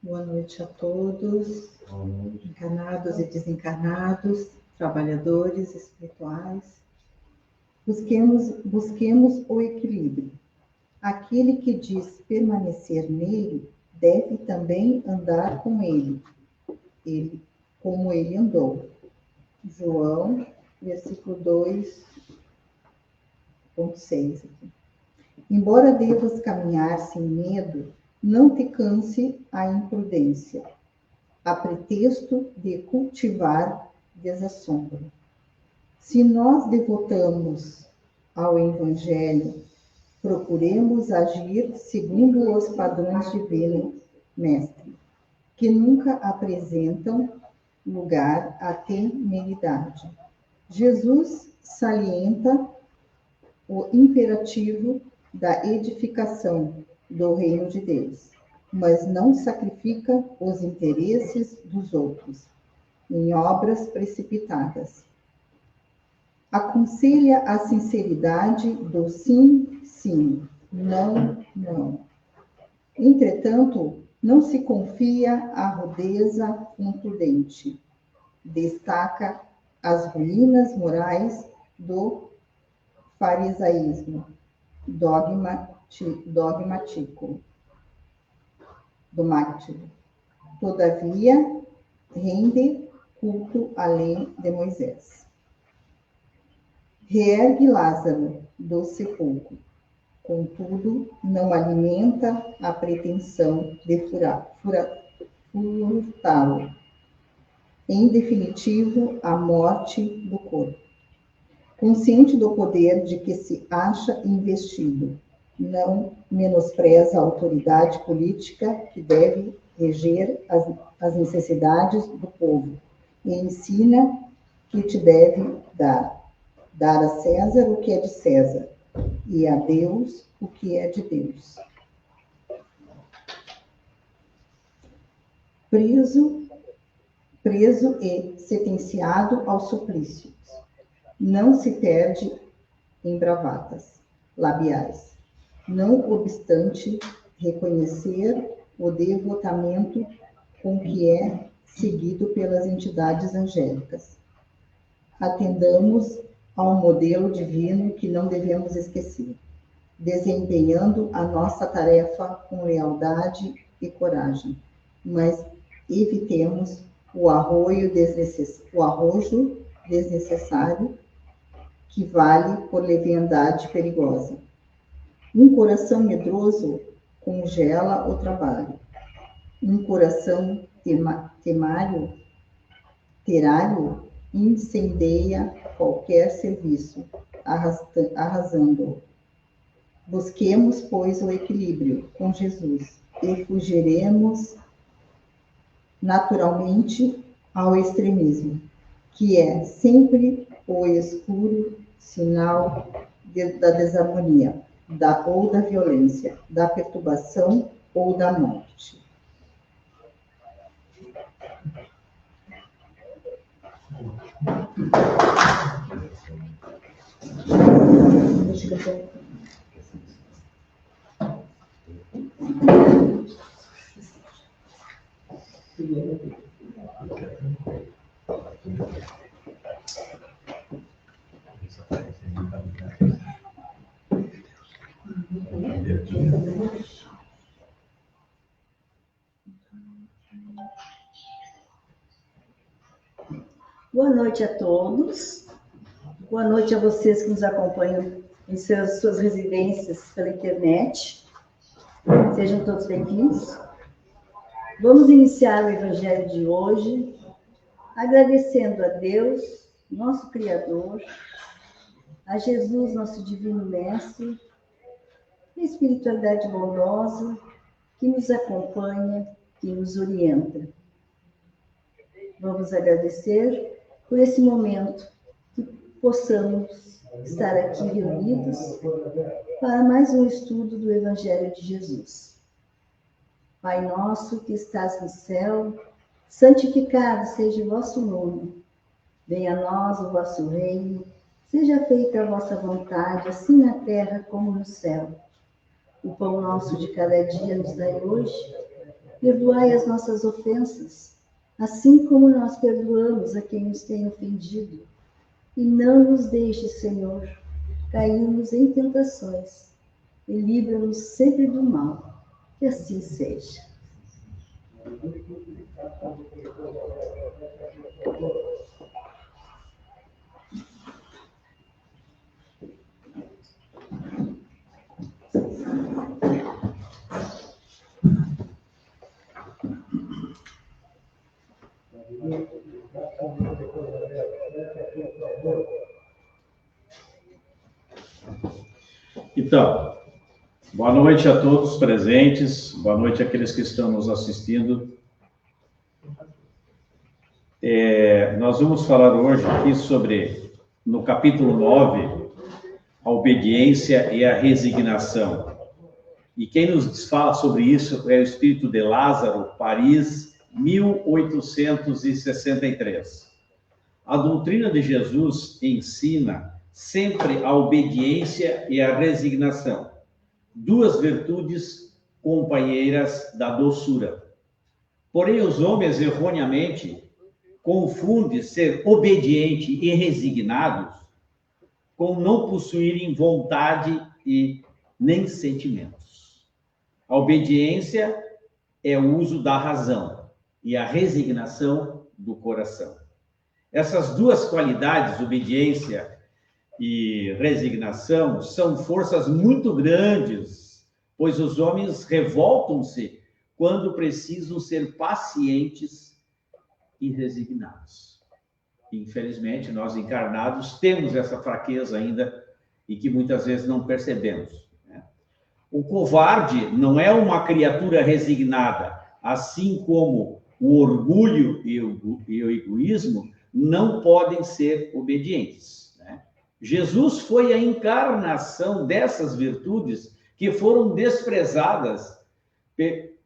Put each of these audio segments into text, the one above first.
Boa noite a todos, encarnados e desencarnados, trabalhadores espirituais. Busquemos o equilíbrio. Aquele que diz permanecer nele, deve também andar com ele, como ele andou. João, versículo 2.6. Embora devas caminhar sem medo, não te canse a imprudência, a pretexto de cultivar desassombro. Se nós devotamos ao Evangelho, procuremos agir segundo os padrões divinos, mestre, que nunca apresentam lugar à temeridade. Jesus salienta o imperativo da edificação do reino de Deus, mas não sacrifica os interesses dos outros em obras precipitadas. Aconselha a sinceridade do sim, sim, não, não. Entretanto, não se confia à rudeza imprudente. Destaca as ruínas morais do farisaísmo dogmático. Todavia, rende culto à lei de Moisés. Reergue Lázaro do sepulcro, contudo, não alimenta a pretensão de furtá-lo. Em definitivo, a morte do corpo. Consciente do poder de que se acha investido, não menospreza a autoridade política que deve reger as necessidades do povo e ensina que te deve dar a César o que é de César e a Deus o que é de Deus. Preso e sentenciado ao suplício, não se perde em bravatas labiais, não obstante reconhecer o devotamento com que é seguido pelas entidades angélicas. Atendamos ao modelo divino que não devemos esquecer, desempenhando a nossa tarefa com lealdade e coragem, mas evitemos o arrojo desnecessário que vale por leviandade perigosa. Um coração medroso congela o trabalho. Um coração terário incendeia qualquer serviço, arrasando-o. Busquemos, pois, o equilíbrio com Jesus e fugiremos naturalmente ao extremismo, que é sempre o escuro sinal da desarmonia, ou da violência, da perturbação ou da morte. Boa noite a todos. Boa noite a vocês que nos acompanham em suas residências pela internet. Sejam todos bem-vindos. Vamos iniciar o Evangelho de hoje agradecendo a Deus, nosso Criador, a Jesus, nosso Divino Mestre, a espiritualidade bondosa que nos acompanha, que nos orienta. Vamos agradecer por esse momento que possamos estar aqui reunidos para mais um estudo do Evangelho de Jesus. Pai nosso que estás no céu, santificado seja o vosso nome. Venha a nós o vosso reino, seja feita a vossa vontade, assim na terra como no céu. O pão nosso de cada dia nos dai hoje. Perdoai as nossas ofensas, assim como nós perdoamos a quem nos tem ofendido. E não nos deixes, Senhor, cairmos em tentações, e livra-nos sempre do mal. Que assim seja. Então, boa noite a todos presentes, boa noite àqueles que estão nos assistindo. Nós vamos falar hoje aqui sobre, no capítulo 9, a obediência e a resignação. E quem nos fala sobre isso é o Espírito de Lázaro, Paris, 1863. A doutrina de Jesus ensina sempre a obediência e a resignação, duas virtudes companheiras da doçura. Porém, os homens erroneamente confundem ser obediente e resignados com não possuírem vontade e nem sentimentos. A obediência é o uso da razão e a resignação do coração. Essas duas qualidades, obediência e resignação, são forças muito grandes, pois os homens revoltam-se quando precisam ser pacientes e resignados. Infelizmente, nós encarnados temos essa fraqueza ainda e que muitas vezes não percebemos. O covarde não é uma criatura resignada, assim como o orgulho e o egoísmo não podem ser obedientes. Jesus foi a encarnação dessas virtudes que foram desprezadas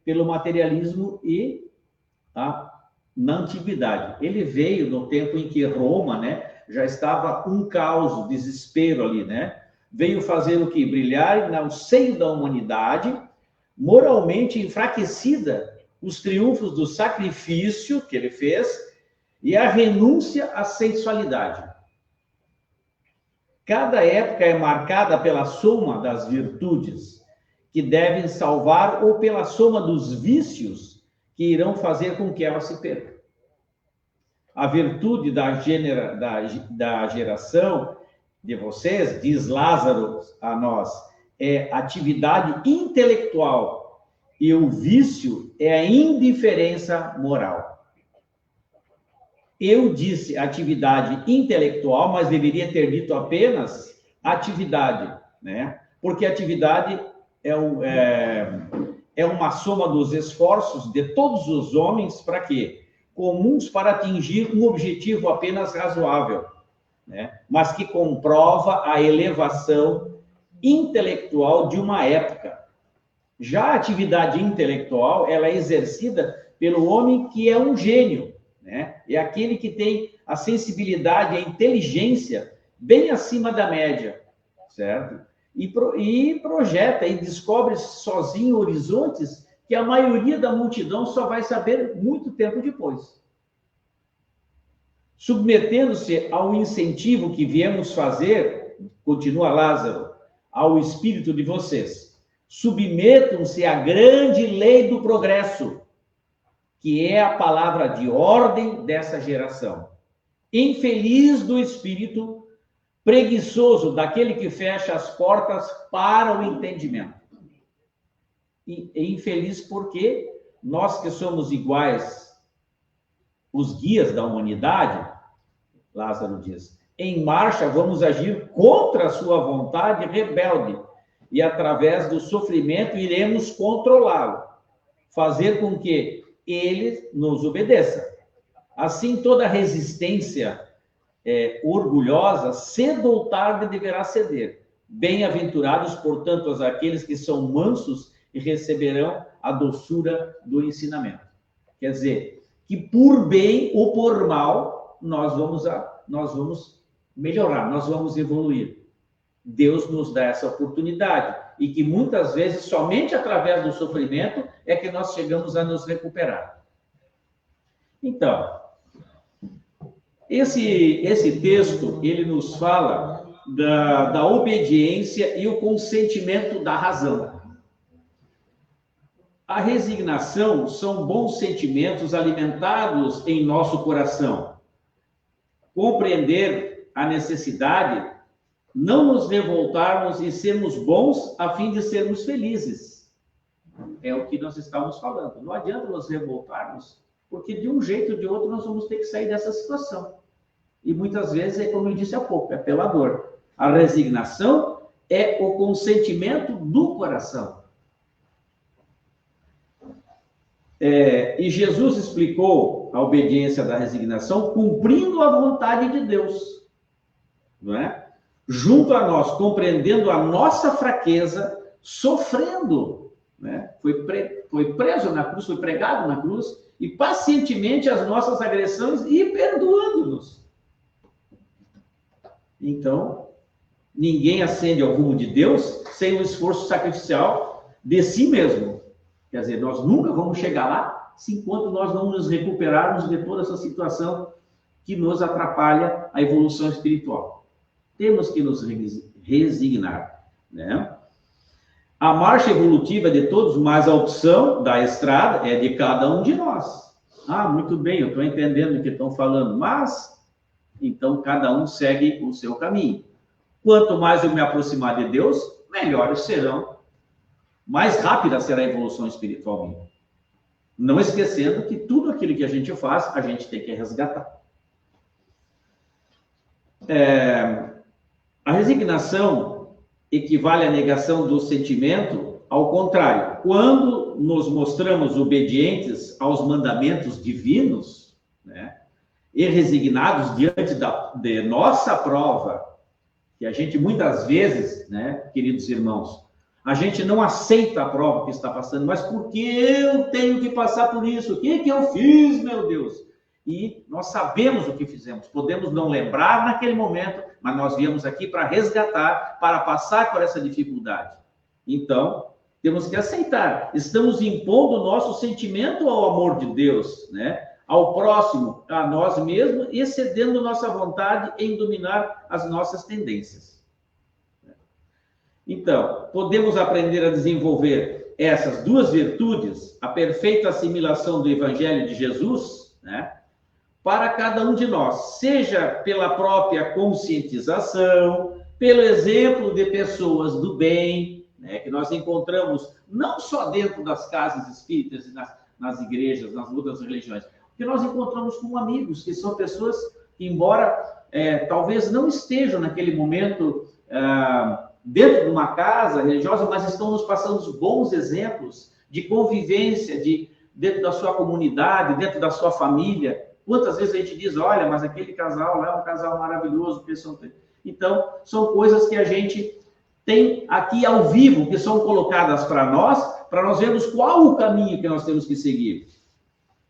pelo materialismo e na antiguidade. Ele veio no tempo em que Roma, já estava um caos, desespero ali, Veio fazer o quê? Brilhar no seio da humanidade, moralmente enfraquecida, os triunfos do sacrifício que ele fez e a renúncia à sensualidade. Cada época é marcada pela soma das virtudes que devem salvar ou pela soma dos vícios que irão fazer com que ela se perca. A virtude da geração de vocês, diz Lázaro a nós, é atividade intelectual e o vício é a indiferença moral. Eu disse atividade intelectual, mas deveria ter dito apenas atividade, Porque atividade é uma soma dos esforços de todos os homens para quê? Comuns para atingir um objetivo apenas razoável, Mas que comprova a elevação intelectual de uma época. Já a atividade intelectual, ela é exercida pelo homem que é um gênio, É aquele que tem a sensibilidade, a inteligência bem acima da média, certo? E projeta e descobre sozinho horizontes que a maioria da multidão só vai saber muito tempo depois. Submetendo-se ao incentivo que viemos fazer, continua Lázaro, ao espírito de vocês, submetam-se à grande lei do progresso, que é a palavra de ordem dessa geração. Infeliz do espírito preguiçoso, daquele que fecha as portas para o entendimento. E infeliz porque nós que somos iguais, os guias da humanidade, Lázaro diz, em marcha vamos agir contra a sua vontade rebelde e através do sofrimento iremos controlá-lo, fazer com que ele nos obedeça. Assim, toda resistência orgulhosa, cedo ou tarde, deverá ceder. Bem-aventurados, portanto, aqueles que são mansos e receberão a doçura do ensinamento. Quer dizer, que por bem ou por mal, nós vamos melhorar, nós vamos evoluir. Deus nos dá essa oportunidade e que muitas vezes somente através do sofrimento é que nós chegamos a nos recuperar. Então, esse texto, ele nos fala da obediência e o consentimento da razão. A resignação são bons sentimentos alimentados em nosso coração. Compreender a necessidade, não nos revoltarmos e sermos bons a fim de sermos felizes. É o que nós estamos falando. Não adianta nos revoltarmos, porque de um jeito ou de outro nós vamos ter que sair dessa situação. E muitas vezes, é como eu disse há pouco, é pela dor. A resignação é o consentimento do coração. E Jesus explicou a obediência da resignação cumprindo a vontade de Deus, não é? Junto a nós, compreendendo a nossa fraqueza, sofrendo, né? Foi preso na cruz, foi pregado na cruz, e pacientemente as nossas agressões e perdoando-nos. Então, ninguém ascende ao rumo de Deus sem um esforço sacrificial de si mesmo. Quer dizer, nós nunca vamos chegar lá enquanto nós não nos recuperarmos de toda essa situação que nos atrapalha a evolução espiritual. Temos que nos resignar, né? A marcha evolutiva de todos, mas a opção da estrada é de cada um de nós. Ah, muito bem, eu estou entendendo o que estão falando, mas então cada um segue o seu caminho. Quanto mais eu me aproximar de Deus, melhores serão, mais rápida será a evolução espiritual minha. Não esquecendo que tudo aquilo que a gente faz, a gente tem que resgatar. A resignação equivale à negação do sentimento, ao contrário. Quando nos mostramos obedientes aos mandamentos divinos, né, e resignados diante de nossa prova, que a gente muitas vezes, né, queridos irmãos, a gente não aceita a prova que está passando, mas por que eu tenho que passar por isso? O que eu fiz, meu Deus? E nós sabemos o que fizemos, podemos não lembrar naquele momento, mas nós viemos aqui para resgatar, para passar por essa dificuldade. Então, temos que aceitar. Estamos impondo o nosso sentimento ao amor de Deus, né? Ao próximo, a nós mesmos, excedendo nossa vontade em dominar as nossas tendências. Então, podemos aprender a desenvolver essas duas virtudes, a perfeita assimilação do Evangelho de Jesus, né, para cada um de nós, seja pela própria conscientização, pelo exemplo de pessoas do bem, né, que nós encontramos não só dentro das casas espíritas e nas igrejas, nas outras religiões, que nós encontramos com amigos, que são pessoas que, embora talvez não estejam naquele momento dentro de uma casa religiosa, mas estão nos passando os bons exemplos de convivência dentro da sua comunidade, dentro da sua família. Quantas vezes a gente diz, olha, mas aquele casal lá é um casal maravilhoso. Então, são coisas que a gente tem aqui ao vivo, que são colocadas para nós vermos qual o caminho que nós temos que seguir.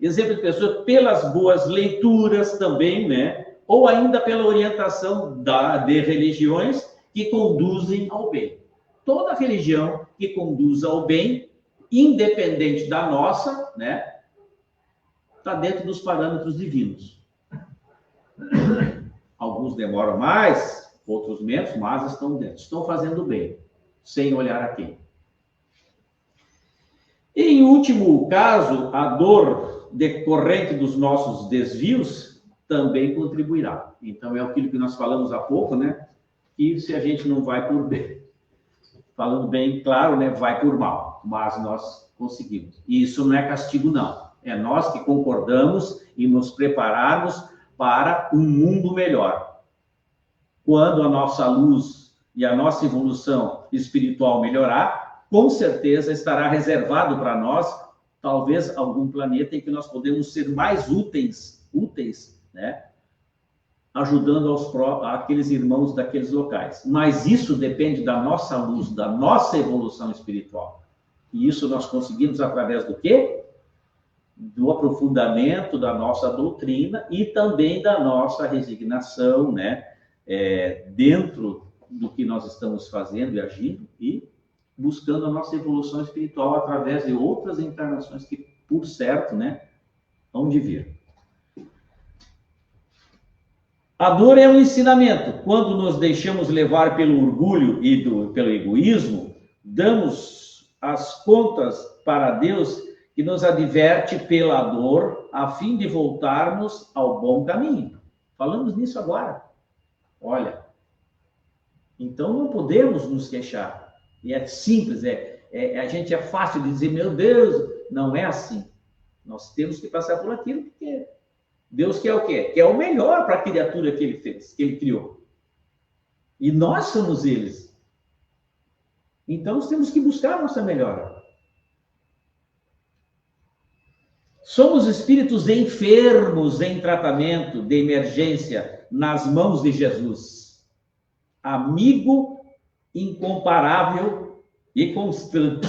Exemplo de pessoas pelas boas leituras também, né? Ou ainda pela orientação de religiões que conduzem ao bem. Toda religião que conduz ao bem, independente da nossa, né, está dentro dos parâmetros divinos. Alguns demoram mais, outros menos, mas estão dentro. Estão fazendo bem, sem olhar a quem. Em último caso, a dor decorrente dos nossos desvios também contribuirá. Então, é aquilo que nós falamos há pouco, né? E se a gente não vai por bem, falando bem claro, né, vai por mal, mas nós conseguimos. E isso não é castigo, não. É nós que concordamos e nos prepararmos para um mundo melhor. Quando a nossa luz e a nossa evolução espiritual melhorar, com certeza estará reservado para nós, talvez, algum planeta em que nós podemos ser mais úteis, né? Ajudando aqueles irmãos daqueles locais. Mas isso depende da nossa luz, da nossa evolução espiritual. E isso nós conseguimos através do quê? Do aprofundamento da nossa doutrina e também da nossa resignação, né? Dentro do que nós estamos fazendo e agindo, e buscando a nossa evolução espiritual através de outras encarnações que, por certo, né, hão de vir. A dor é um ensinamento. Quando nos deixamos levar pelo orgulho e pelo egoísmo, damos as contas para Deus, que nos adverte pela dor, a fim de voltarmos ao bom caminho. Falamos nisso agora. Olha, então não podemos nos queixar. E é simples, a gente é fácil de dizer, meu Deus, não é assim. Nós temos que passar por aquilo, porque Deus quer o quê? Quer o melhor para a criatura que ele fez, que ele criou. E nós somos eles. Então, nós temos que buscar a nossa melhora. Somos espíritos enfermos em tratamento de emergência nas mãos de Jesus. Amigo incomparável e constante.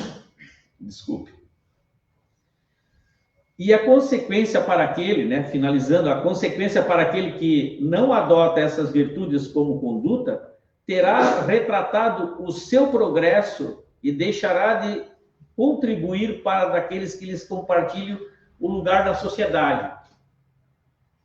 Desculpe. E a consequência para aquele, né, finalizando, a consequência para aquele que não adota essas virtudes como conduta, terá retratado o seu progresso e deixará de contribuir para daqueles que lhes compartilham o lugar na sociedade.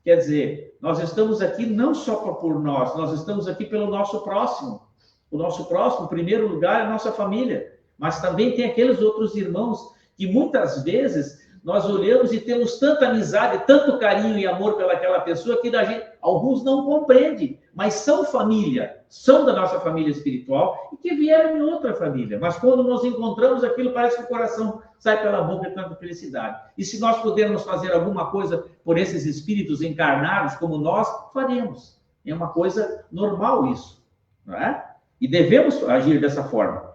Quer dizer, nós estamos aqui não só por nós estamos aqui pelo nosso próximo. O nosso próximo, em primeiro lugar, é a nossa família. Mas também tem aqueles outros irmãos que muitas vezes nós olhamos e temos tanta amizade, tanto carinho e amor pelaquela pessoa que alguns não compreendem, mas são família, são da nossa família espiritual e que vieram em outra família. Mas quando nos encontramos, aquilo parece que o coração sai pela boca de tanta felicidade. E se nós pudermos fazer alguma coisa por esses espíritos encarnados como nós, faremos. É uma coisa normal isso, não é? E devemos agir dessa forma.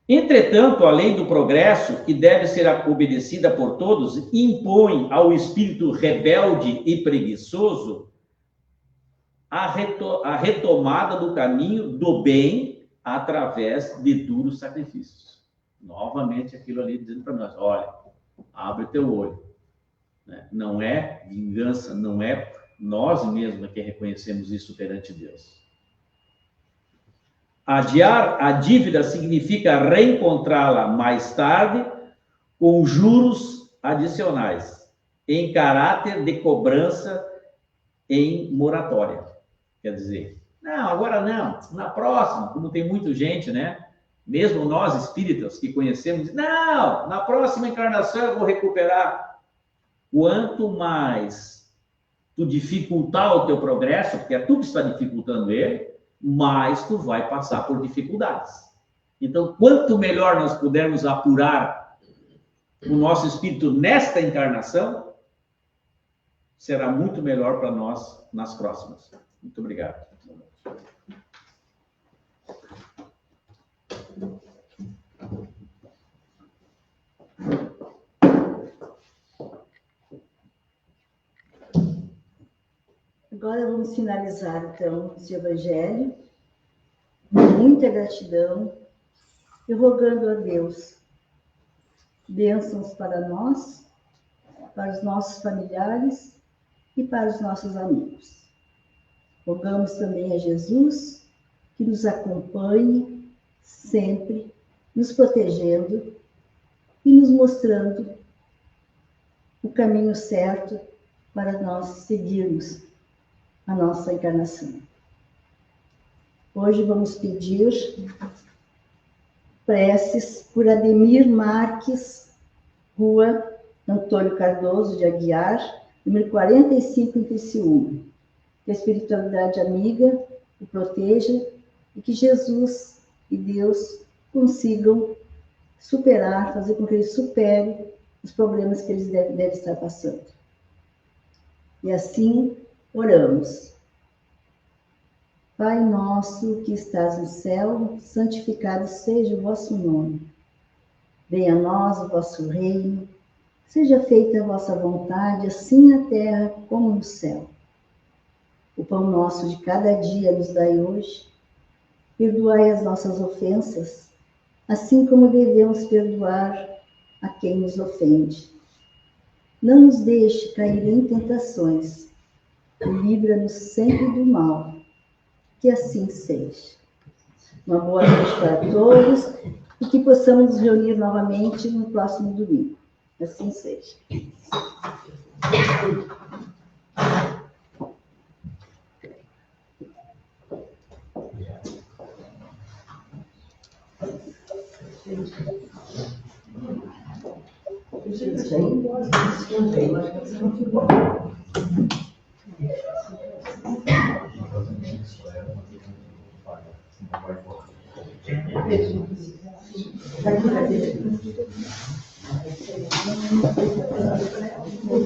Entretanto, a lei do progresso, que deve ser obedecida por todos, impõe ao espírito rebelde e preguiçoso a retomada do caminho do bem através de duros sacrifícios. Novamente, aquilo ali dizendo para nós, olha, abre teu olho. Não é vingança, não é nós mesmos que reconhecemos isso perante Deus. Adiar a dívida significa reencontrá-la mais tarde com juros adicionais, em caráter de cobrança em moratória. Quer dizer, não, agora não, na próxima, como tem muita gente, né? Mesmo nós espíritas que conhecemos, não, na próxima encarnação eu vou recuperar. Quanto mais tu dificultar o teu progresso, porque é tu que está dificultando ele, mais tu vai passar por dificuldades. Então, quanto melhor nós pudermos apurar o nosso espírito nesta encarnação, será muito melhor para nós nas próximas. Muito obrigado. Agora vamos finalizar, então, esse evangelho, com muita gratidão, e rogando a Deus bênçãos para nós, para os nossos familiares e para os nossos amigos. Rogamos também a Jesus que nos acompanhe sempre, nos protegendo e nos mostrando o caminho certo para nós seguirmos a nossa encarnação. Hoje vamos pedir preces por Ademir Marques, Rua Antônio Cardoso de Aguiar, número 45, em Criciúma. Que a espiritualidade amiga o proteja e que Jesus e Deus consigam superar, fazer com que ele supere os problemas que eles devem estar passando. E assim, oramos. Pai nosso que estás no céu, santificado seja o vosso nome. Venha a nós o vosso reino, seja feita a vossa vontade, assim na terra como no céu. O pão nosso de cada dia nos dai hoje. Perdoai as nossas ofensas, assim como devemos perdoar a quem nos ofende. Não nos deixe cair em tentações, e livra-nos sempre do mal. Que assim seja. Uma boa noite para todos e que possamos nos reunir novamente no próximo domingo. Assim seja.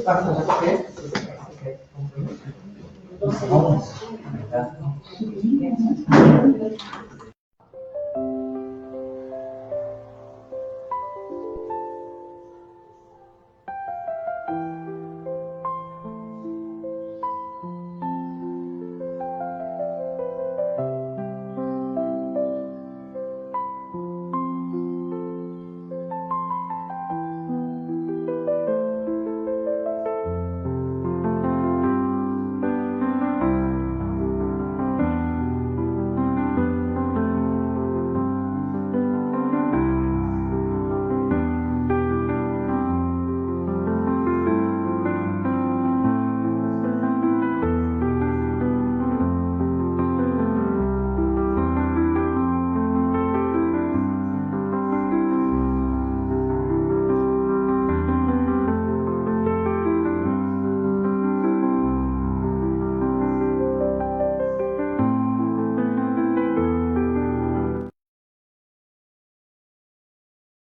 Passa na frente.